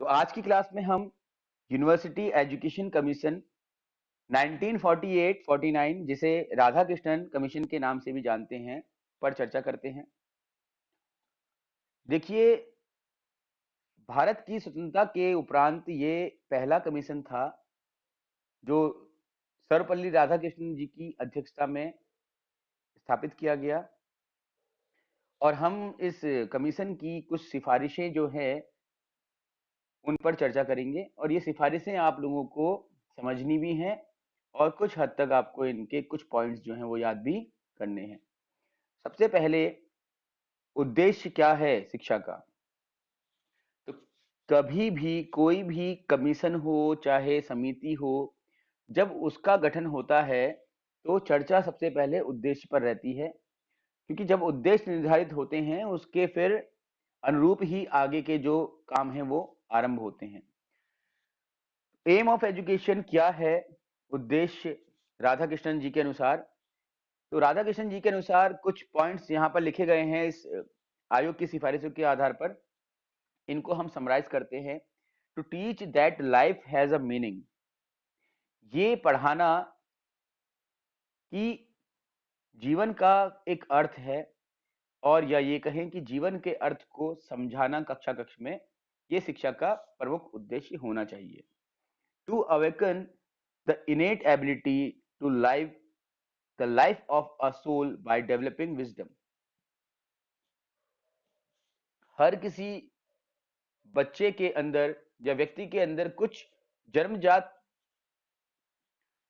तो आज की क्लास में हम यूनिवर्सिटी एजुकेशन कमीशन 1948-49 जिसे राधा कृष्णन कमीशन के नाम से भी जानते हैं पर चर्चा करते हैं। देखिए, भारत की स्वतंत्रता के उपरांत ये पहला कमीशन था जो सर्वपल्ली राधाकृष्णन जी की अध्यक्षता में स्थापित किया गया। और हम इस कमीशन की कुछ सिफारिशें जो है उन पर चर्चा करेंगे और ये सिफारिशें आप लोगों को समझनी भी हैं और कुछ हद तक आपको इनके कुछ पॉइंट्स जो हैं वो याद भी करने हैं। सबसे पहले, उद्देश्य क्या है शिक्षा का? तो कभी भी कोई भी कमीशन हो चाहे समिति हो, जब उसका गठन होता है तो चर्चा सबसे पहले उद्देश्य पर रहती है, क्योंकि जब उद्देश्य निर्धारित होते हैं उसके फिर अनुरूप ही आगे के जो काम हैं वो आरंभ होते हैं। एम ऑफ एजुकेशन क्या है? उद्देश्य राधा कृष्णन जी के अनुसार, तो राधा कृष्णन जी के अनुसार कुछ पॉइंट्स यहाँ पर लिखे गए हैं इस आयोग की सिफारिशों के आधार पर। इनको हम समराइज करते हैं। To teach that life has a meaning, ये पढ़ाना कि जीवन का एक अर्थ है, और या ये कहें कि जीवन के अर्थ को समझाना कक्षा कक्ष में, ये शिक्षा का प्रमुख उद्देश्य होना चाहिए। To awaken the innate ability to live the life of a soul by developing wisdom, हर किसी बच्चे के अंदर या व्यक्ति के अंदर कुछ जन्मजात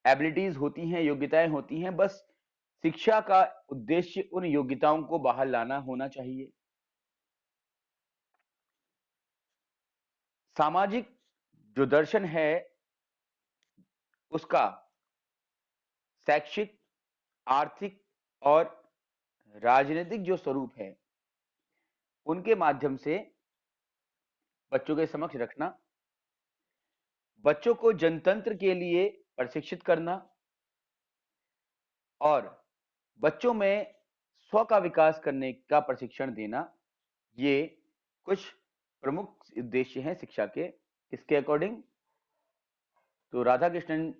एबिलिटीज होती हैं, योग्यताएं होती हैं, बस शिक्षा का उद्देश्य उन योग्यताओं को बाहर लाना होना चाहिए। सामाजिक जो दर्शन है उसका शैक्षिक, आर्थिक और राजनीतिक जो स्वरूप है उनके माध्यम से बच्चों के समक्ष रखना, बच्चों को जनतंत्र के लिए प्रशिक्षित करना और बच्चों में स्व का विकास करने का प्रशिक्षण देना, ये कुछ प्रमुख उद्देश्य हैं शिक्षा के। इसके अकॉर्डिंग, तो राधा कृष्णन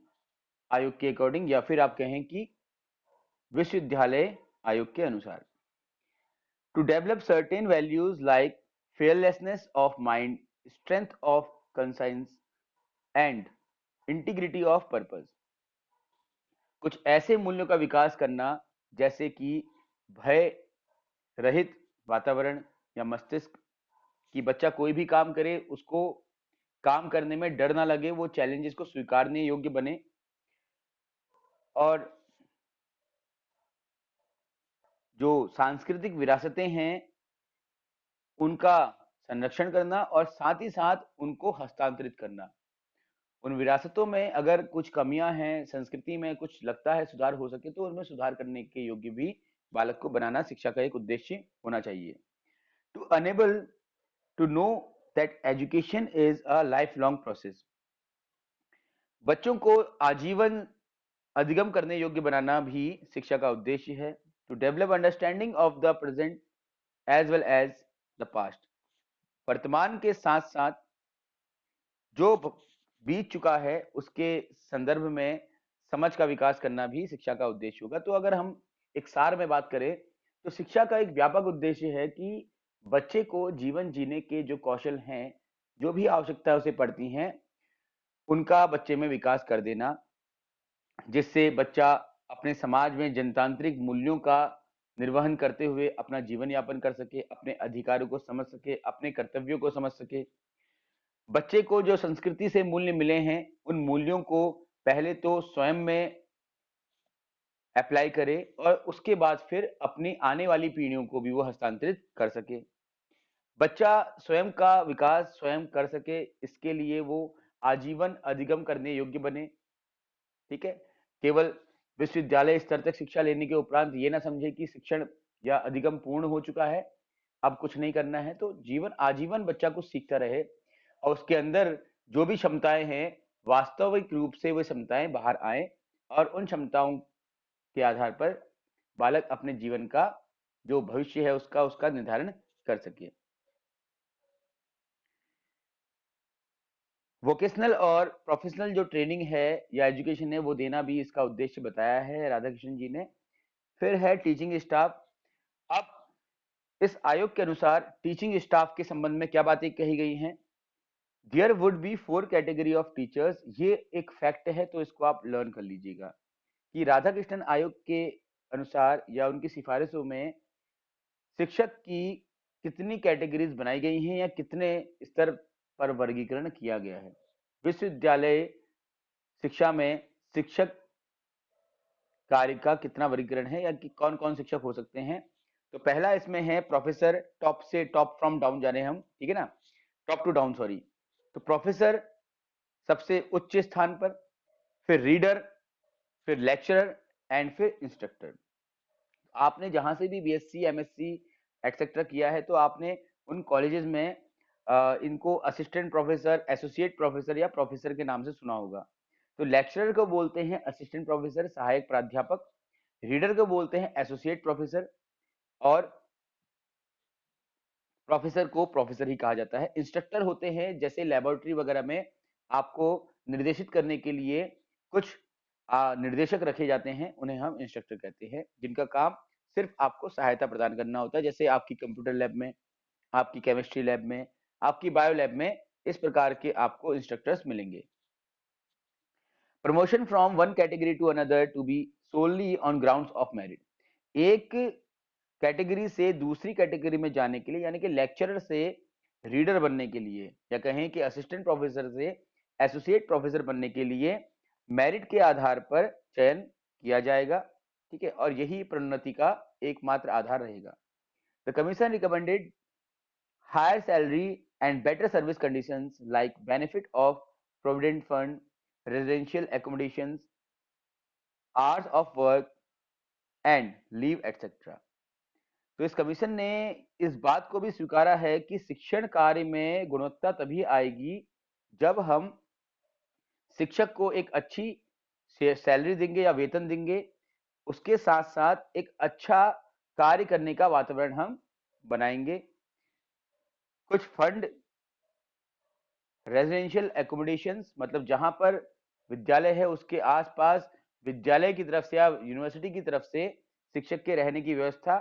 आयोग के अकॉर्डिंग, या फिर आप कहें कि विश्वविद्यालय आयोग के अनुसार, to develop certain values like fearlessness of mind, strength of conscience and integrity of purpose, कुछ ऐसे मूल्यों का विकास करना जैसे कि भय रहित वातावरण या मस्तिष्क, कि बच्चा कोई भी काम करे उसको काम करने में डर ना लगे, वो चैलेंजेस को स्वीकारने योग्य बने, और जो सांस्कृतिक विरासतें हैं उनका संरक्षण करना और साथ ही साथ उनको हस्तांतरित करना। उन विरासतों में अगर कुछ कमियां हैं, संस्कृति में कुछ लगता है सुधार हो सके, तो उनमें सुधार करने के योग्य भी बालक को बनाना शिक्षा का एक उद्देश्य होना चाहिए। To enable to know that education is a life long process, बच्चों को आजीवन अधिगम करने योग्य बनाना भी शिक्षा का उद्देश्य है। To develop understanding of the present as well as the past, वर्तमान के साथ साथ जो बीत चुका है उसके संदर्भ में समझ का विकास करना भी शिक्षा का उद्देश्य होगा। तो अगर हम एक सार में बात करें तो शिक्षा का एक व्यापक उद्देश्य है कि बच्चे को जीवन जीने के जो कौशल हैं, जो भी आवश्यकता उसे पड़ती हैं, उनका बच्चे में विकास कर देना, जिससे बच्चा अपने समाज में जनतांत्रिक मूल्यों का निर्वहन करते हुए अपना जीवन यापन कर सके, अपने अधिकारों को समझ सके, अपने कर्तव्यों को समझ सके। बच्चे को जो संस्कृति से मूल्य मिले हैं उन मूल्यों को पहले तो स्वयं में अप्लाई करे और उसके बाद फिर अपनी आने वाली पीढ़ियों को भी वो हस्तांतरित कर सके। बच्चा स्वयं का विकास स्वयं कर सके, इसके लिए वो आजीवन अधिगम करने योग्य बने। ठीक है, केवल विश्वविद्यालय स्तर तक शिक्षा लेने के उपरांत ये ना समझे कि शिक्षण या अधिगम पूर्ण हो चुका है, अब कुछ नहीं करना है। तो जीवन आजीवन बच्चा कुछ सीखता रहे और उसके अंदर जो भी क्षमताएं हैं वास्तविक रूप से वो क्षमताएं बाहर आए और उन क्षमताओं के आधार पर बालक अपने जीवन का जो भविष्य है उसका उसका निर्धारण कर सके। वोकेशनल और प्रोफेशनल जो ट्रेनिंग है या एजुकेशन है वो देना भी इसका उद्देश्य बताया है राधाकृष्णन जी ने। फिर है टीचिंग स्टाफ। अब इस आयोग के अनुसार टीचिंग स्टाफ के संबंध में क्या बातें कही गई हैं? There would be 4 category of teachers. ये एक फैक्ट है तो इसको आप लर्न कर लीजिएगा कि राधाकृष्णन आयोग के अनुसार या उनकी सिफारिशों में शिक्षक की कितनी कैटेगरीज बनाई गई हैं या कितने स्तर पर वर्गीकरण किया गया है। विश्वविद्यालय शिक्षा में शिक्षक कार्य का कितना वर्गीकरण है या कि कौन कौन शिक्षक हो सकते हैं। तो पहला इसमें है प्रोफेसर, टॉप से टॉप फ्रॉम डाउन जा रहे हैं हम, ठीक है ना, टॉप टू डाउन सॉरी। तो प्रोफेसर सबसे उच्च स्थान पर, फिर रीडर, फिर लेक्चरर एंड फिर इंस्ट्रक्टर। आपने जहां से भी बीएससी एमएससी एटसेट्रा किया है तो आपने उन कॉलेजेस में इनको असिस्टेंट प्रोफेसर, एसोसिएट प्रोफेसर या प्रोफेसर के नाम से सुना होगा। तो लेक्चरर को बोलते हैं असिस्टेंट प्रोफेसर, सहायक प्राध्यापक। रीडर को बोलते हैं एसोसिएट प्रोफेसर और प्रोफेसर को प्रोफेसर ही कहा जाता है। इंस्ट्रक्टर होते हैं जैसे लेबोरेटरी वगैरह में आपको निर्देशित करने के लिए कुछ निर्देशक रखे जाते हैं, उन्हें हम इंस्ट्रक्टर कहते हैं, जिनका काम सिर्फ आपको सहायता प्रदान करना होता है। जैसे आपकी कंप्यूटर लैब में, आपकी केमिस्ट्री लैब में, आपकी बायो लैब में इस प्रकार के आपको इंस्ट्रक्टर्स मिलेंगे। Promotion from one category to another to be solely on grounds of merit. एक कैटेगरी से दूसरी कैटेगरी में जाने के लिए यानी कि लेक्चरर से रीडर बनने के लिए या कहें कि असिस्टेंट प्रोफेसर से एसोसिएट प्रोफेसर बनने के लिए मेरिट के आधार पर चयन किया जाएगा, ठीक है, और यही प्रोन्नति का एकमात्र आधार रहेगा। The commission recommended higher salary and better service conditions like benefit of provident fund, residential accommodations, hours of work and leave etcetera. तो इस कमीशन ने इस बात को भी स्वीकारा है कि शिक्षण कार्य में गुणवत्ता तभी आएगी जब हम शिक्षक को एक अच्छी सैलरी देंगे या वेतन देंगे, उसके साथ साथ एक अच्छा कार्य करने का वातावरण हम बनाएंगे। कुछ फंड, रेजिडेंशियल एकोमोडेशंस मतलब जहां पर विद्यालय है उसके आसपास विद्यालय की तरफ से या यूनिवर्सिटी की तरफ से शिक्षक के रहने की व्यवस्था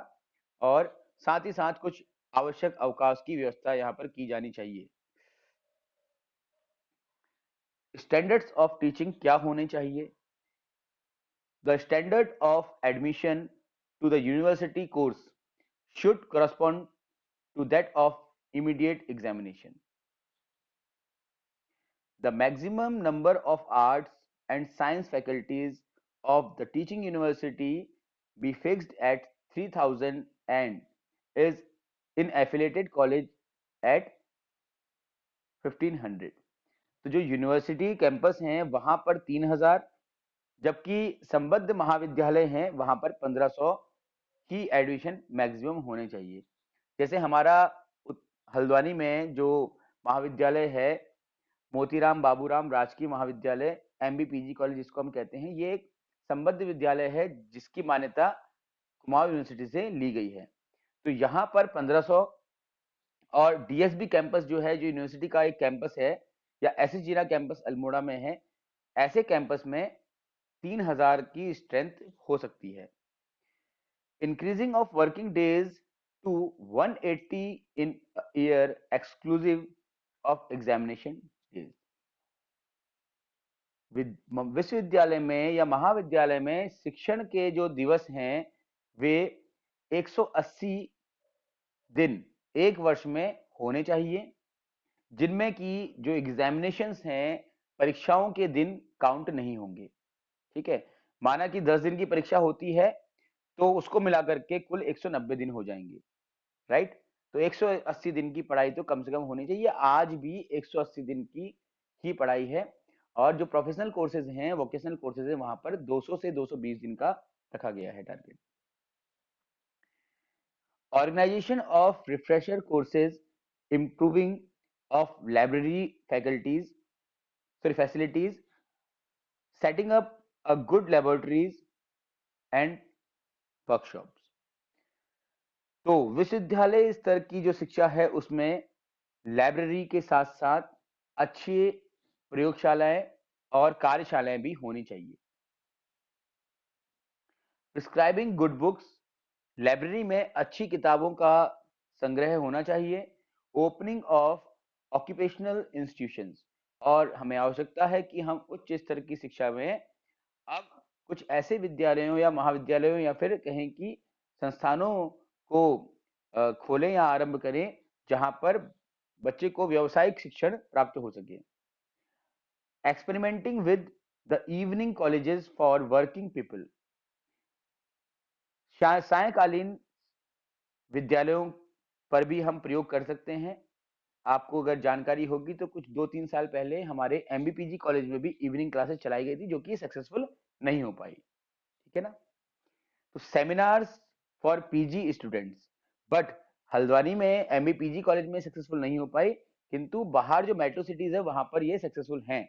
और साथ ही साथ कुछ आवश्यक अवकाश की व्यवस्था यहाँ पर की जानी चाहिए। स्टैंडर्ड्स ऑफ टीचिंग क्या होने चाहिए? The standard of admission to the university course should correspond to that of immediate examination. The maximum number of arts and science faculties of the teaching university be fixed at 3000 and is in affiliated college at 1500। तो जो university campus हैं वहां पर 3000, जबकि संबद्ध महाविद्यालय हैं वहां पर 1500 की एडमिशन मैक्सिमम होने चाहिए। जैसे हमारा हल्द्वानी में जो महाविद्यालय है मोतीराम बाबूराम राजकीय महाविद्यालय एमबीपीजी कॉलेज जिसको हम कहते हैं, ये एक संबद्ध विद्यालय है जिसकी मान्यता कुमाऊं यूनिवर्सिटी से ली गई है। तो यहाँ पर 1500 और डीएसबी कैंपस जो है, जो यूनिवर्सिटी का एक कैंपस है, या एसएस जीना कैंपस अल्मोड़ा में है, ऐसे कैंपस में 3000 की स्ट्रेंथ हो सकती है। Increasing of working days to 180 in year exclusive of examination days. विश्वविद्यालय में या महाविद्यालय में शिक्षण के जो दिवस हैं वे 180 दिन एक वर्ष में होने चाहिए, जिनमें कि जो एग्जामिनेशंस हैं, परीक्षाओं के दिन काउंट नहीं होंगे, ठीक है। माना कि 10 दिन की परीक्षा होती है तो उसको मिलाकर के कुल 190 दिन हो जाएंगे, राइट। तो 180 दिन की पढ़ाई तो कम से कम होनी चाहिए। आज भी 180 दिन की ही पढ़ाई है और जो प्रोफेशनल कोर्सेज हैं, वोकेशनल कोर्सेज हैं, वहां पर 200 से 220 दिन का रखा गया है target. Organisation of refresher courses, improving of library faculties फिर facilities, setting up a good laboratories and workshops. तो विश्वविद्यालय स्तर की जो शिक्षा है उसमें लाइब्रेरी के साथ साथ अच्छे प्रयोगशालाएं और कार्यशालाएं भी होनी चाहिए। प्रिस्क्राइबिंग गुड बुक्स, लाइब्रेरी में अच्छी किताबों का संग्रह होना चाहिए। ओपनिंग ऑफ ऑक्यूपेशनल इंस्टीट्यूशंस, और हमें आवश्यकता है कि हम उच्च स्तर की शिक्षा में अब कुछ ऐसे विद्यालयों या महाविद्यालयों या फिर कहें कि संस्थानों को खोलें या आरंभ करें जहां पर बच्चे को व्यावसायिक शिक्षण प्राप्त हो सके। Experimenting with the evening colleges for working people, सायकालीन विद्यालयों पर भी हम प्रयोग कर सकते हैं। आपको अगर जानकारी होगी तो कुछ 2-3 साल पहले हमारे एमबीपीजी कॉलेज में भी इवनिंग क्लासेस चलाई गई थी जो कि सक्सेसफुल नहीं हो पाई। ठीक है ना। तो seminars for PG students, but Haldwani में एमबीपीजी कॉलेज में सक्सेसफुल नहीं हो पाई, किंतु बाहर जो मेट्रो सिटीज है वहां पर ये सक्सेसफुल हैं।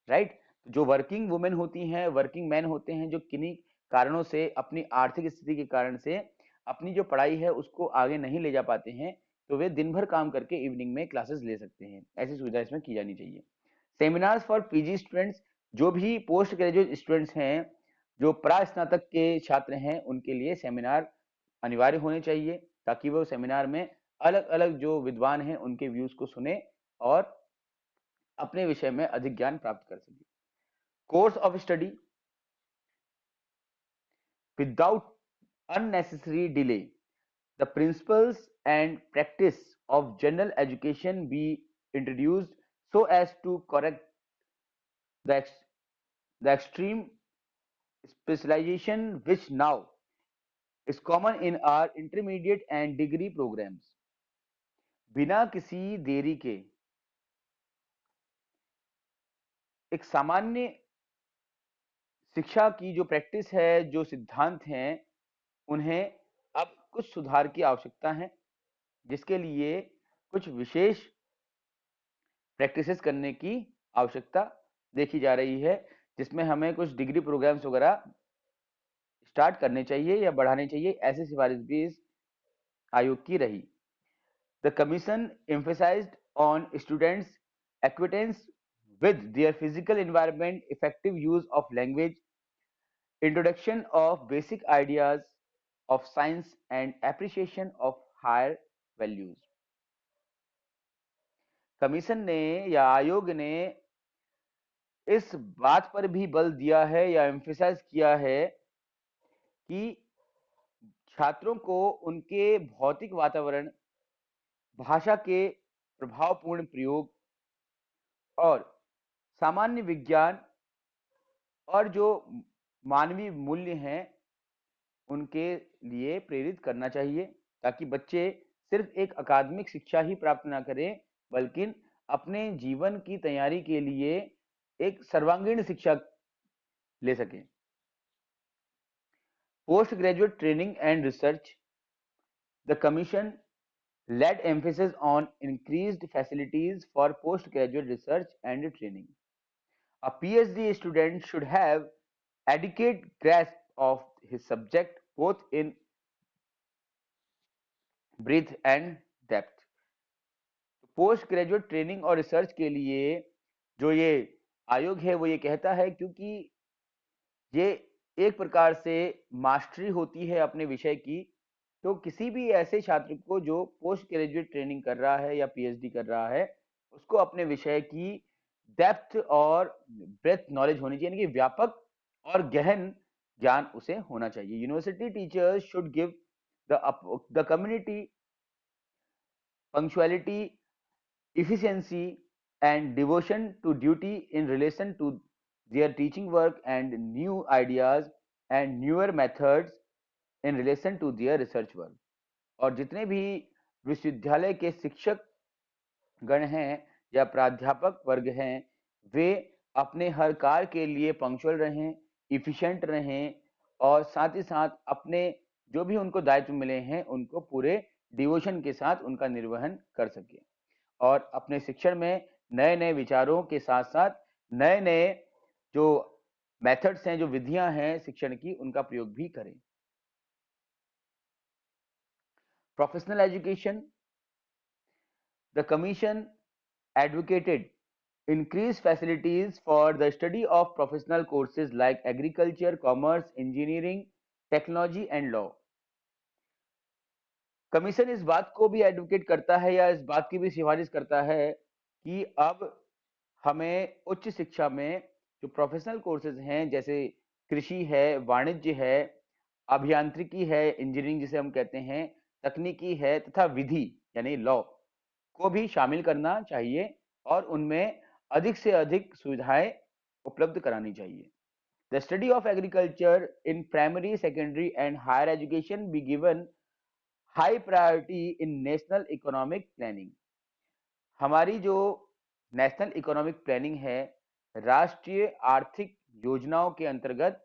राइट। जो वर्किंग वुमेन होती हैं, वर्किंग मैन होते हैं, जो किन्हीं कारणों से अपनी आर्थिक स्थिति के कारण से अपनी जो पढ़ाई है उसको आगे नहीं ले जा पाते हैं, तो वे दिन भर काम करके इवनिंग में क्लासेस ले सकते हैं। ऐसी सुविधा इसमें की जानी चाहिए। सेमिनार्स फॉर पीजी स्टूडेंट्स, जो भी पोस्ट ग्रेजुएट स्टूडेंट्स हैं, जो प्रास्नातक के छात्र हैं, उनके लिए सेमिनार अनिवार्य होने चाहिए ताकि वो सेमिनार में अलग अलग जो विद्वान हैं उनके व्यूज को सुने और अपने विषय में अधिक ज्ञान प्राप्त कर सके। Course of study without unnecessary delay, the principles and practice of general education be introduced so as to correct the, the extreme specialization which now is common in our intermediate and degree programs. बिना किसी देरी के एक सामान्य शिक्षा की जो practice है, जो सिद्धांत हैं, उन्हें अब कुछ सुधार की आवश्यकता है, जिसके लिए कुछ विशेष प्रैक्टिसेस करने की आवश्यकता देखी जा रही है, जिसमें हमें कुछ डिग्री प्रोग्राम्स वगैरह स्टार्ट करने चाहिए या बढ़ाने चाहिए। ऐसी सिफारिश भी इस आयोग की रही। The commission emphasized on students acquaintance with their physical environment, effective use of language, introduction of basic ideas of science and appreciation of higher values। Commission ने या आयोग ने इस बात पर भी बल दिया है या एम्फेसाइज किया है कि छात्रों को उनके भौतिक वातावरण, भाषा के प्रभावपूर्ण प्रयोग और सामान्य विज्ञान और जो मानवीय मूल्य हैं उनके लिए प्रेरित करना चाहिए, ताकि बच्चे सिर्फ एक अकादमिक शिक्षा ही प्राप्त ना करें बल्कि अपने जीवन की तैयारी के लिए एक सर्वांगीण शिक्षा ले सकें। Post graduate training and research, the commission laid emphasis on increased facilities for postgraduate research and training. A PhD student should have adequate grasp of his subject both in breadth and depth. Post graduate training और research के लिए जो ये आयोग है वो ये कहता है, क्योंकि ये एक प्रकार से मास्टरी होती है अपने विषय की, तो किसी भी ऐसे छात्र को जो पोस्ट ग्रेजुएट ट्रेनिंग कर रहा है या पीएचडी कर रहा है, उसको अपने विषय की डेप्थ और ब्रेथ नॉलेज होनी चाहिए, यानी कि व्यापक और गहन ज्ञान उसे होना चाहिए। University teachers should give the community punctuality, efficiency and devotion to duty in relation to their teaching work and new ideas and newer methods in relation to their research work। और जितने भी विश्वविद्यालय के शिक्षक गण हैं या प्राध्यापक वर्ग हैं, वे अपने हर कार्य के लिए पंक्चुअल रहें, इफिशिएंट रहें और साथ ही साथ अपने जो भी उनको दायित्व मिले हैं उनको पूरे डिवोशन के साथ उनका निर्वहन कर सके और अपने शिक्षण में नए नए विचारों के साथ साथ नए नए जो मेथड्स हैं, जो विधियां हैं शिक्षण की, उनका प्रयोग भी करें। Professional education, the commission advocated increase facilities for the study of professional courses like agriculture, commerce, engineering, technology and law. Commission इस बात को भी एडवोकेट करता है या इस बात की भी सिफारिश करता है कि अब हमें उच्च शिक्षा में जो प्रोफेशनल कोर्सेज हैं जैसे कृषि है, वाणिज्य है, अभियांत्रिकी है, इंजीनियरिंग जिसे हम कहते हैं, तकनीकी है तथा विधि यानी लॉ को भी शामिल करना चाहिए और उनमें अधिक से अधिक सुविधाएं उपलब्ध करानी चाहिए. The study of agriculture in primary, secondary and higher education be given high priority in national economic planning. हमारी जो नेशनल इकोनॉमिक प्लानिंग है, राष्ट्रीय आर्थिक योजनाओं के अंतर्गत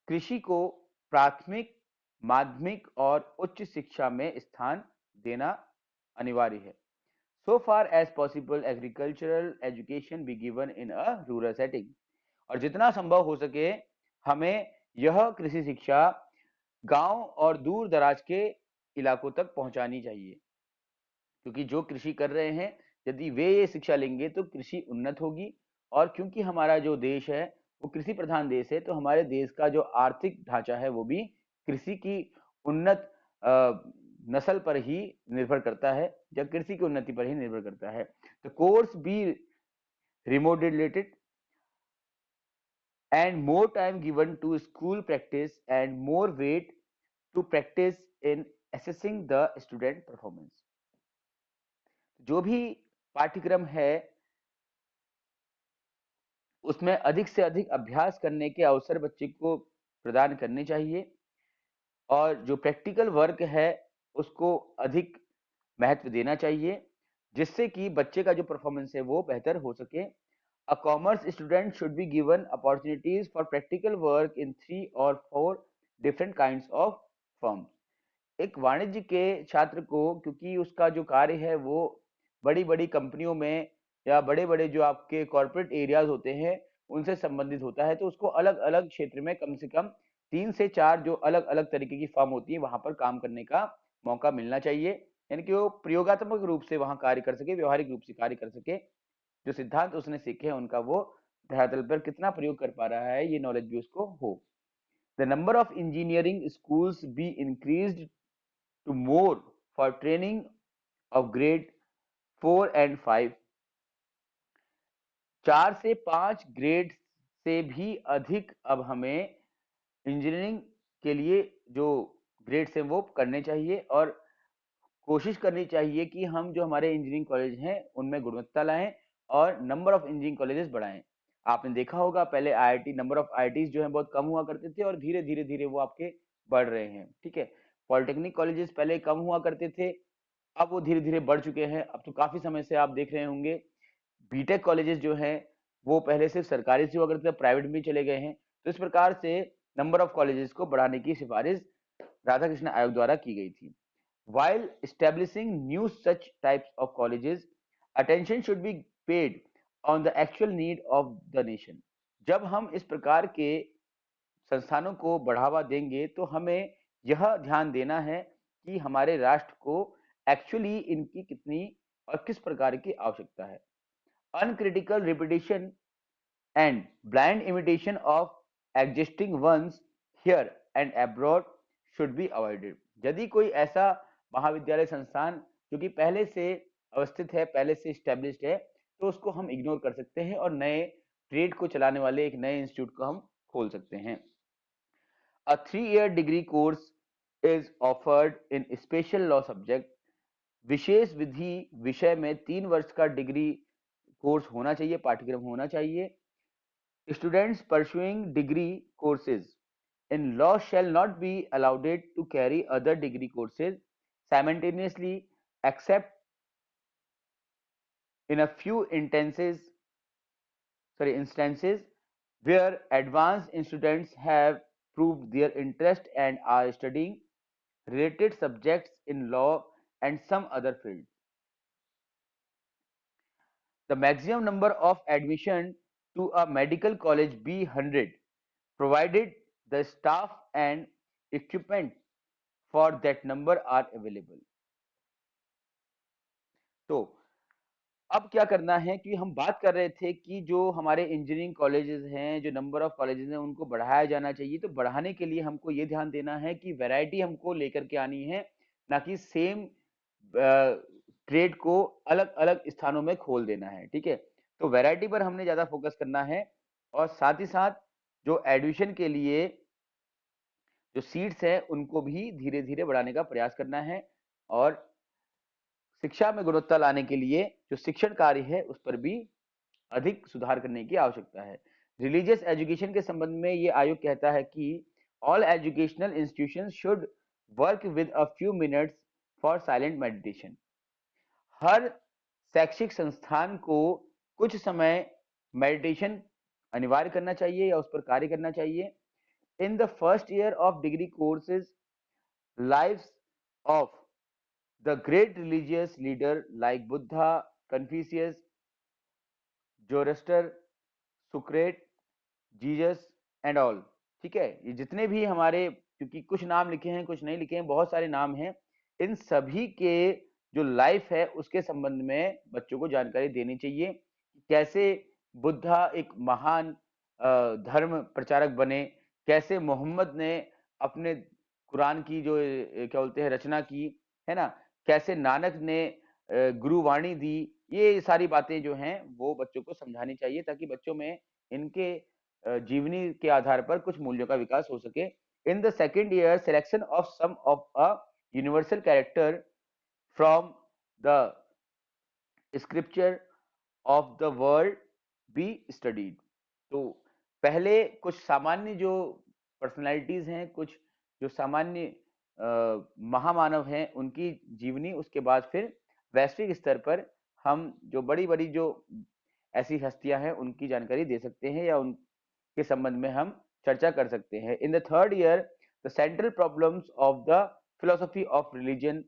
कृषि को प्राथमिक, माध्यमिक और उच्च शिक्षा में स्थान देना अनिवार्य है. So far as possible, agricultural education be given in a rural setting. और जितना संभव हो सके हमें यह कृषि शिक्षा गांव और दूर दराज के इलाकों तक पहुंचानी चाहिए, क्योंकि जो कृषि कर रहे हैं यदि वे ये शिक्षा लेंगे तो कृषि उन्नत होगी. और क्योंकि हमारा जो देश है वो कृषि प्रधान देश है, तो हमारे देश का जो आर्थिक ढांचा है वो भी कृषि की उन्नत नस्ल पर ही निर्भर करता है या कृषि की उन्नति पर ही निर्भर करता है. तो course be remodulated and more time given to school practice and more weight to practice in assessing the student performance. जो भी पाठ्यक्रम है उसमें अधिक से अधिक अभ्यास करने के अवसर बच्चे को प्रदान करने चाहिए और जो प्रैक्टिकल वर्क है उसको अधिक महत्व देना चाहिए जिससे कि बच्चे का जो परफॉर्मेंस है वो बेहतर हो सके. A commerce student should be given opportunities for practical work in 3 or 4 different kinds of firms. एक वाणिज्य के छात्र को क्योंकि उसका जो कार्य है वो बड़ी-बड़ी कंपनियों में या बड़े-बड़े जो आपके कॉर्पोरेट एरियाज होते हैं उनसे संबंधित होता है, तो उसको अलग-अलग क्षेत्र में कम से कम 3 से 4 जो अलग-अलग तरीके की फर्म होती है वहां पर काम करने का मौका मिलना चाहिए, यानी कि वो प्रयोगात्मक रूप से वहां कार्य कर सके, व्यवहारिक रूप से कार्य कर सके. जो सिद्धांत उसने सीखे हैं उनका वो धरातल पर कितना प्रयोग कर पा रहा है ये नॉलेज भी उसको हो. The number of engineering schools be increased to more for training of grade 4 and 5. 4 से 5 ग्रेड से भी अधिक अब हमें इंजीनियरिंग के लिए जो ग्रेड्स हैं वो करने चाहिए और कोशिश करनी चाहिए कि हम जो हमारे इंजीनियरिंग कॉलेज हैं उनमें गुणवत्ता लाएं और नंबर ऑफ इंजीनियरिंग कॉलेजेस बढ़ाएं. आपने देखा होगा पहले आईआईटी नंबर ऑफ आईआईटीज जो है बहुत कम हुआ करते थे और धीरे धीरे धीरे वो आपके बढ़ रहे हैं. ठीक है, पॉलिटेक्निक कॉलेजेस पहले कम हुआ करते थे, अब वो धीरे धीरे बढ़ चुके हैं. अब तो काफी समय से आप देख रहे होंगे बीटेक कॉलेजेस जो हैं वो पहले सिर्फ सरकारी से हुआ करते थे, प्राइवेट में चले गए हैं. तो इस प्रकार से नंबर ऑफ कॉलेजेस को बढ़ाने की सिफारिश राधाकृष्ण आयोग द्वारा की गई थी. While establishing new such types of colleges, attention should be paid on the actual need of the nation. जब हम इस प्रकार के संस्थानों को बढ़ावा देंगे तो हमें यह ध्यान देना है कि हमारे राष्ट्र को एक्चुअली इनकी कितनी और किस प्रकार की आवश्यकता है. Uncritical repetition and blind imitation of existing ones here and abroad should be avoided. यदि कोई ऐसा महाविद्यालय संस्थान जो कि पहले से अवस्थित है, पहले से स्टैब्लिश्ड है, तो उसको हम इग्नोर कर सकते हैं और नए ट्रेड को चलाने वाले एक नए इंस्टीट्यूट को हम खोल सकते हैं. A 3-year degree course is offered in special law subject. विशेष विधि विषय में 3 वर्ष का डिग्री कोर्स होना चाहिए, पाठ्यक्रम होना चाहिए. Students pursuing degree courses in law shall not be allowed to carry other degree courses simultaneously except in a few instances where advanced students have proved their interest and are studying related subjects in law and some other fields. The maximum number of admission to a medical college be 100 provided the staff and equipment for that number are available. तो अब क्या करना है कि हम बात कर रहे थे कि जो हमारे इंजीनियरिंग कॉलेजेस हैं, जो नंबर ऑफ कॉलेजेस हैं, उनको बढ़ाया जाना चाहिए। तो बढ़ाने के लिए हमको ये ध्यान देना है कि वैरायटी हमको लेकर के आनी है, ना कि सेम ट्रेड को अलग-अलग स्थानों में खोल देना है, ठीक है? तो वैरायटी पर हमने ज़्यादा फोकस करना है और साथ ही साथ जो एडमिशन के लिए जो सीट्स हैं, उनको भी धीरे-धीरे बढ़ाने का प्रयास करना है और शिक्षा में गुणवत्ता लाने के लिए जो शिक्षण कार्य है, उस पर भी अधिक सुधार करने की आवश्यकता है। रिलीजियस एजुकेशन के संबंध में ये आयोग कहता है कि all educational institutions should work with a few minutes for silent meditation. हर शैक्षिक संस्थान को कुछ समय मेडिटेशन अनिवार्य करना चाहिए या उस पर कार्य करना चाहिए। In the first year of degree courses, lives of the great religious leader like Buddha, Confucius, Zoroaster, Socrates, Jesus and all, ठीक है? ये जितने भी हमारे, क्योंकि कुछ नाम लिखे हैं, कुछ नहीं लिखे हैं, बहुत सारे नाम हैं। इन सभी के जो लाइफ है उसके संबंध में बच्चों को जानकारी देनी चाहिए। कैसे बुद्धा एक महान धर्म प्रचारक बने, कैसे मोहम्मद ने अपने कुरान की जो क्या बोलते हैं रचना की, है ना? कैसे नानक ने गुरुवाणी दी। ये सारी बातें जो हैं वो बच्चों को समझानी चाहिए ताकि बच्चों में इनके जीवनी के आधार पर कुछ मूल्यों का विकास हो सके। In the second year, selection of some of a universal character from the scripture of the world be studied. तो पहले कुछ सामान्य जो पर्सनैलिटीज हैं, कुछ जो सामान्य महामानव हैं, उनकी जीवनी, उसके बाद फिर वैश्विक स्तर पर हम जो बड़ी-बड़ी जो ऐसी हस्तियां हैं उनकी जानकारी दे सकते हैं या उनके संबंध में हम चर्चा कर सकते हैं। In the third year, the central problems of the philosophy of religion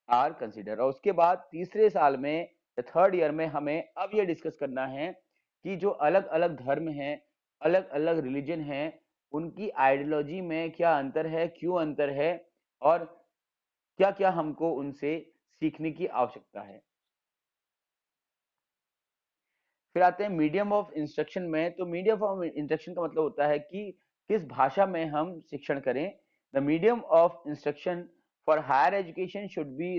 are consider. और उसके बाद तीसरे साल में, थर्ड ईयर में, हमें अब ये डिस्कस करना है कि जो अलग-अलग धर्म हैं, अलग-अलग रिलीजन हैं, उनकी आइडियोलॉजी में क्या अंतर है, क्यों अंतर है और क्या-क्या हमको उनसे सीखने की आवश्यकता है। फिर आते हैं मीडियम ऑफ इंस्ट्रक्शन में। तो मीडियम ऑफ इंस्ट्रक्शन का मतलब होता है कि किस भाषा में हम शिक्षण करें। The medium of instruction for higher education should be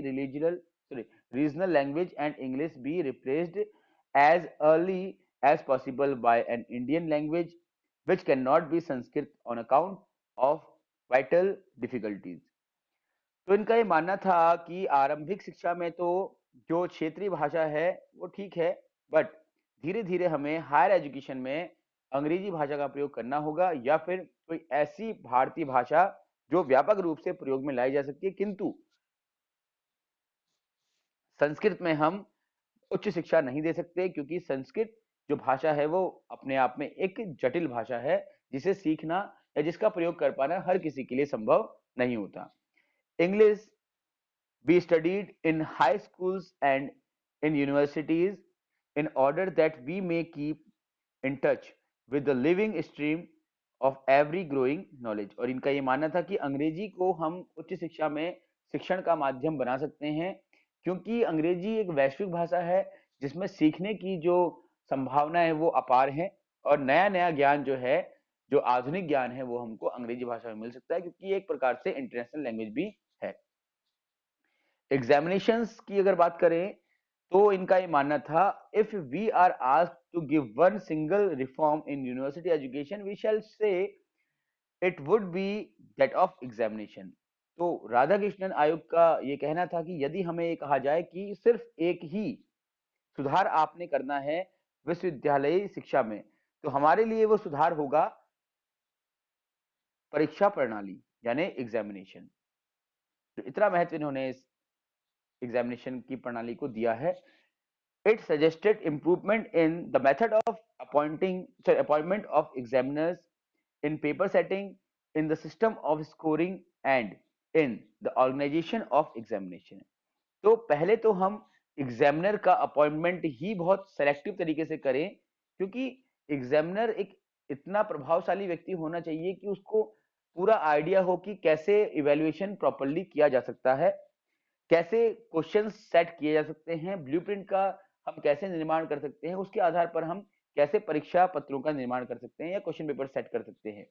regional language and English be replaced as early as possible by an Indian language which can not be Sanskrit on account of vital difficulties. तो इनका ये मानना था कि आरंभिक शिक्षा में तो जो क्षेत्रीय भाषा है वो ठीक है, बट धीरे-धीरे हमें हायर एजुकेशन में अंग्रेजी भाषा का प्रयोग करना होगा या फिर कोई ऐसी भारतीय भाषा जो व्यापक रूप से प्रयोग में लाई जा सकती है, किंतु संस्कृत में हम उच्च शिक्षा नहीं दे सकते क्योंकि संस्कृत जो भाषा है वो अपने आप में एक जटिल भाषा है, जिसे सीखना या जिसका प्रयोग कर पाना हर किसी के लिए संभव नहीं होता। English be studied in high schools and in universities in order that we may keep in touch with the living stream of every growing knowledge। और इनका ये मानना था कि अंग्रेजी को हम उच्च शिक्षा में शिक्षण का माध्यम बना सकते हैं क्योंकि अंग्रेजी एक वैश्विक भाषा है जिसमें सीखने की जो संभावना है वो अपार है और नया नया ज्ञान जो है, जो आधुनिक ज्ञान है, वो हमको अंग्रेजी भाषा में मिल सकता है क्योंकि ये एक प्रकार से इंटरनेशनल लैंग्वेज भी है। एग्जामिनेशंस की अगर बात करें तो इनका ये मानना था, if we are asked to give one single reform in university education we shall say it would be that of examination. तो राधा कृष्णन आयोग का ये कहना था कि यदि हमें ये कहा जाए कि सिर्फ एक ही सुधार आपने करना है विश्वविद्यालयी शिक्षा में, तो हमारे लिए वो सुधार होगा परीक्षा प्रणाली यानी एग्जामिनेशन। तो इतना महत्व इन्होंने इस एग्जामिनेशन की प्रणाली को दिया है। It suggested improvement in the method of appointment of examiners, in paper setting, in the system of scoring and in the organization of examination। तो पहले तो हम एग्जामिनर का अपॉइंटमेंट ही बहुत सेलेक्टिव तरीके से करें क्योंकि एग्जामिनर एक इतना प्रभावशाली व्यक्ति होना चाहिए कि उसको पूरा आइडिया हो कि कैसे इवैल्यूएशन प्रॉपर्ली किया जा सकता है, कैसे क्वेश्चन सेट किए जा सकते हैं, ब्लूप्रिंट का हम कैसे निर्माण कर सकते हैं, उसके आधार पर हम कैसे परीक्षा पत्रों का निर्माण कर सकते हैं या क्वेश्चन पेपर सेट कर सकते हैं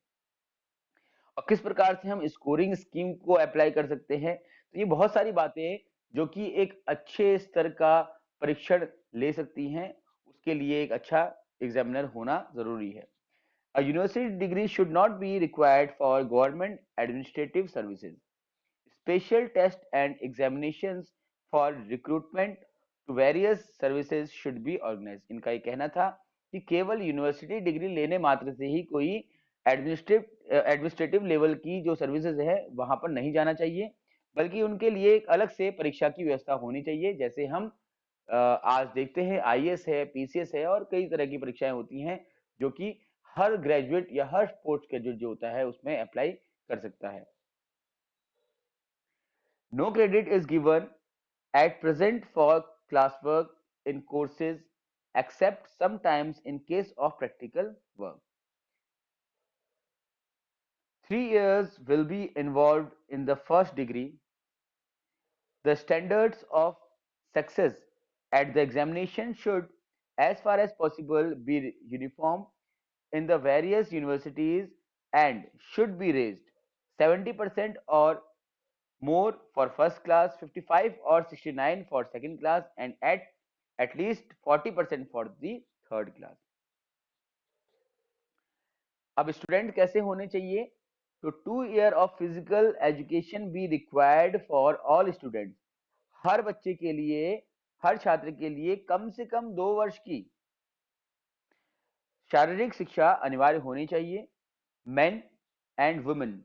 और किस प्रकार से हम स्कोरिंग स्कीम को अप्लाई कर सकते हैं। तो ये बहुत सारी बातें जो कि एक अच्छे स्तर का परीक्षण ले सकती हैं, उसके लिए एक अच्छा एग्जामिनर होना जरूरी है। A university degree should not be required for government administrative services. Special tests and examinations for recruitment to various services should be organized. इनका ये कहना था कि केवल यूनिवर्सिटी डिग्री लेने मात्र से ही कोई एडमिनिस्ट्रेटिव लेवल की जो सर्विसेज है वहां पर नहीं जाना चाहिए, बल्कि उनके लिए एक अलग से परीक्षा की व्यवस्था होनी चाहिए। जैसे हम आज देखते हैं आईएएस है, पीसीएस है और कई तरह की परीक्षाएं होती हैं जो कि हर ग्रेजुएट या हर पोस्ट ग्रेजुएट जो होता है उसमें अप्लाई कर सकता है। No credit is given at present for classwork in courses except sometimes in case of practical work. 3 years will be involved in the first degree. The standards of success at the examination should, as far as possible, be uniform in the various universities and should be raised 70% or more for first class, 55 or 69 for second class, and at least 40% for the third class. अब student कैसे होने चाहिए? तो 2 year of physical education be required for all students. हर बच्चे के लिए, हर छात्र के लिए कम से कम 2 वर्ष की शारीरिक शिक्षा अनिवार्य होनी चाहिए। Men and women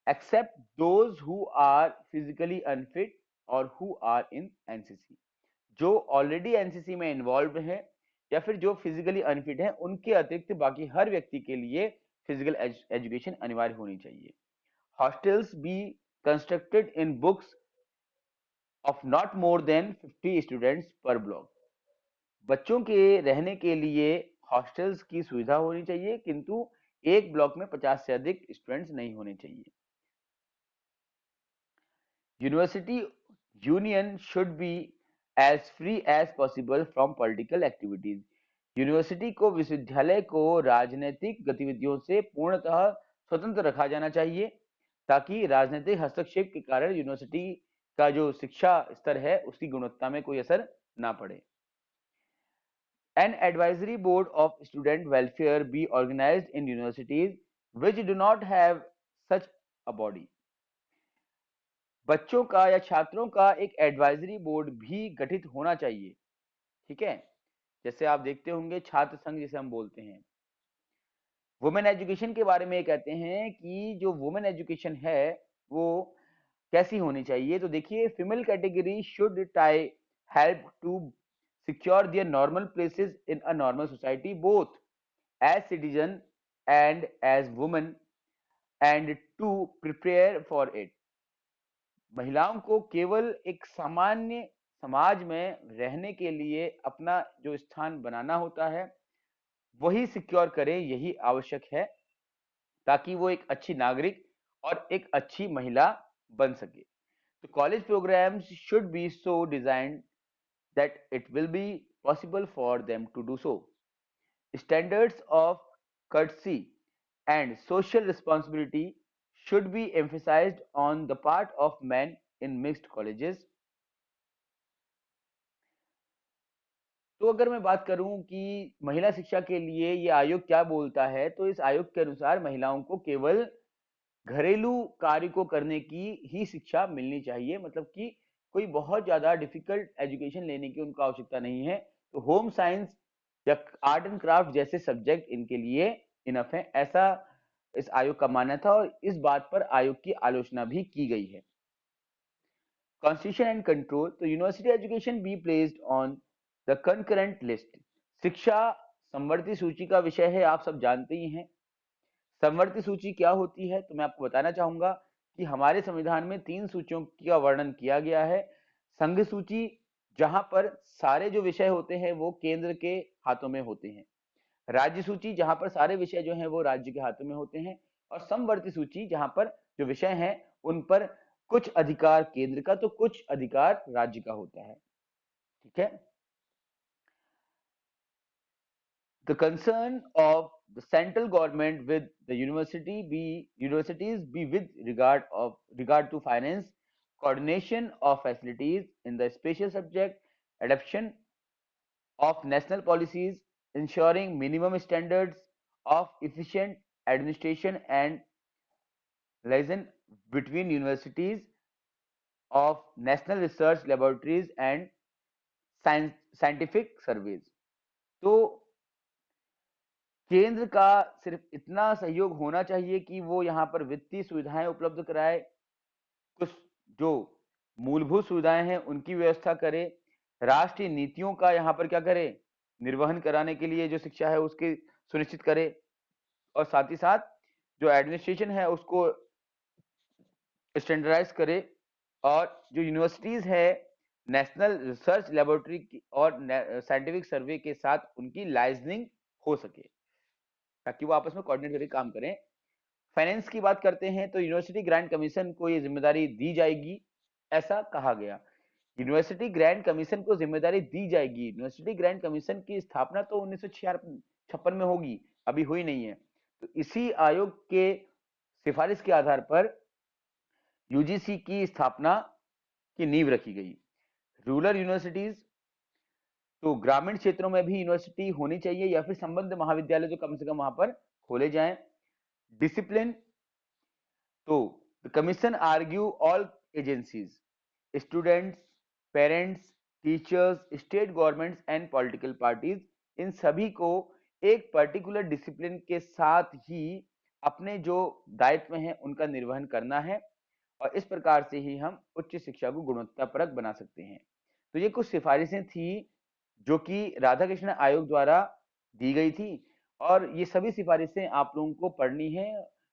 except those who are physically unfit or who are in NCC. जो ऑलरेडी एनसीसी में इन्वॉल्व हैं या फिर जो फिजिकली अनफिट हैं, उनके अतिरिक्त बाकी हर व्यक्ति के लिए फिजिकल एजुकेशन अनिवार्य होनी चाहिए। Hostels be constructed in books of not more than 50 students पर ब्लॉक। बच्चों के रहने के लिए हॉस्टल्स की सुविधा होनी चाहिए, किंतु एक ब्लॉक में 50 से अधिक स्टूडेंट्स नहीं होने चाहिए। University union should be as free as possible from political activities. University को, विश्वविद्यालय को राजनीतिक गतिविधियों से पूर्णतः स्वतंत्र रखा जाना चाहिए ताकि राजनीतिक हस्तक्षेप के कारण यूनिवर्सिटी का जो शिक्षा स्तर है उसकी गुणवत्ता में कोई असर ना पड़े। An advisory board of student welfare be organized in universities which do not have such a body. बच्चों का या छात्रों का एक एडवाइजरी बोर्ड भी गठित होना चाहिए। ठीक है, जैसे आप देखते होंगे छात्र संघ जिसे हम बोलते हैं। वुमेन एजुकेशन के बारे में कहते हैं कि जो वुमेन एजुकेशन है वो कैसी होनी चाहिए। तो देखिए, female category should try help to secure their normal places in a normal society both as citizen and as women and to prepare for it. महिलाओं को केवल एक सामान्य समाज में रहने के लिए अपना जो स्थान बनाना होता है वही सिक्योर करें, यही आवश्यक है ताकि वो एक अच्छी नागरिक और एक अच्छी महिला बन सके। तो college programs should be so designed that it will be possible for them to do so. Standards of courtesy and social responsibility should be emphasized on the part of men in mixed colleges. तो अगर मैं बात करूं कि महिला शिक्षा के लिए ये आयोग क्या बोलता है, तो इस आयोग के अनुसार महिलाओं को केवल घरेलू कार्य को करने की ही शिक्षा मिलनी चाहिए, मतलब कि कोई बहुत ज्यादा डिफिकल्ट एजुकेशन लेने की उनको आवश्यकता नहीं है। तो होम साइंस या आर्ट एंड क्राफ्ट जैसे सब्जेक्ट इनके लिए इनफ है, ऐसा इस आयोग का मानना था और इस बात पर आयोग की आलोचना भी की गई है। कॉन्स्टिट्यूशन एंड कंट्रोल, तो university education be placed on the concurrent list. शिक्षा संवर्ती सूची का विषय है, आप सब जानते ही हैं। संवर्ती सूची क्या होती है, तो मैं आपको बताना चाहूंगा कि हमारे संविधान में 3 सूचियों का वर्णन किया गया है। संघ सूची, जहां पर सारे जो विषय होते हैं वो केंद्र के हाथों में होते हैं। राज्य सूची, जहां पर सारे विषय जो हैं वो राज्य के हाथों में होते हैं। और समवर्ती सूची, जहां पर जो विषय हैं उन पर कुछ अधिकार केंद्र का तो कुछ अधिकार राज्य का होता है। ठीक है, The concern of the central government with the universities be with regard to finance, coordination of facilities in the spatial subject, adoption of national policies, ensuring minimum standards of efficient administration and liaison between universities of national research laboratories and scientific surveys. तो केंद्र का सिर्फ इतना सहयोग होना चाहिए कि वो यहाँ पर वित्तीय सुविधाएं उपलब्ध कराए, कुछ जो मूलभूत सुविधाएं हैं उनकी व्यवस्था करे, राष्ट्रीय नीतियों का यहाँ पर क्या करे, निर्वहन कराने के लिए जो शिक्षा है उसकी सुनिश्चित करे, और साथ ही साथ जो एडमिनिस्ट्रेशन है उसको स्टैंडर्डाइज करे, और जो यूनिवर्सिटीज है नेशनल रिसर्च लेबोरेटरी और साइंटिफिक सर्वे के साथ उनकी लाइजनिंग हो सके ताकि वो आपस में कोऑर्डिनेट करके काम करें। फाइनेंस की बात करते हैं तो यूनिवर्सिटी ग्रांट कमीशन को ये जिम्मेदारी दी जाएगी, ऐसा कहा गया। यूनिवर्सिटी ग्रांट कमीशन को जिम्मेदारी दी जाएगी। यूनिवर्सिटी ग्रांट कमीशन की स्थापना तो 1956 में होगी, अभी हुई नहीं है। तो इसी आयोग के सिफारिश के आधार पर यूजीसी की स्थापना की नींव रखी गई। रूरल यूनिवर्सिटीज, तो ग्रामीण क्षेत्रों में भी यूनिवर्सिटी होनी चाहिए या फिर संबद्ध महाविद्यालय जो कम से कम वहां पर खोले जाएं। डिसिप्लिन, तो the commission argue all agencies, students, parents, teachers, state governments and political parties, इन सभी को एक पर्टिकुलर डिसिप्लिन के साथ ही अपने जो दायित्व हैं उनका निर्वहन करना है, और इस प्रकार से ही हम उच्च शिक्षा को गुणवत्तापरक बना सकते हैं। तो ये कुछ सिफारिशें थी जो कि राधाकृष्ण आयोग द्वारा दी गई थी, और ये सभी सिफारिशें आप लोगों को पढ़नी है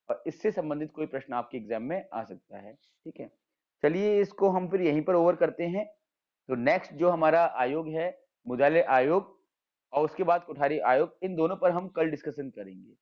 और इससे संबंधित कोई प्रश्न आपके एग्जाम में आ सकता है। ठीक है, चलिए इसको हम फिर यहीं पर ओवर करते हैं। तो नेक्स्ट जो हमारा आयोग है मुदाले आयोग और उसके बाद कोठारी आयोग, इन दोनों पर हम कल डिस्कशन करेंगे।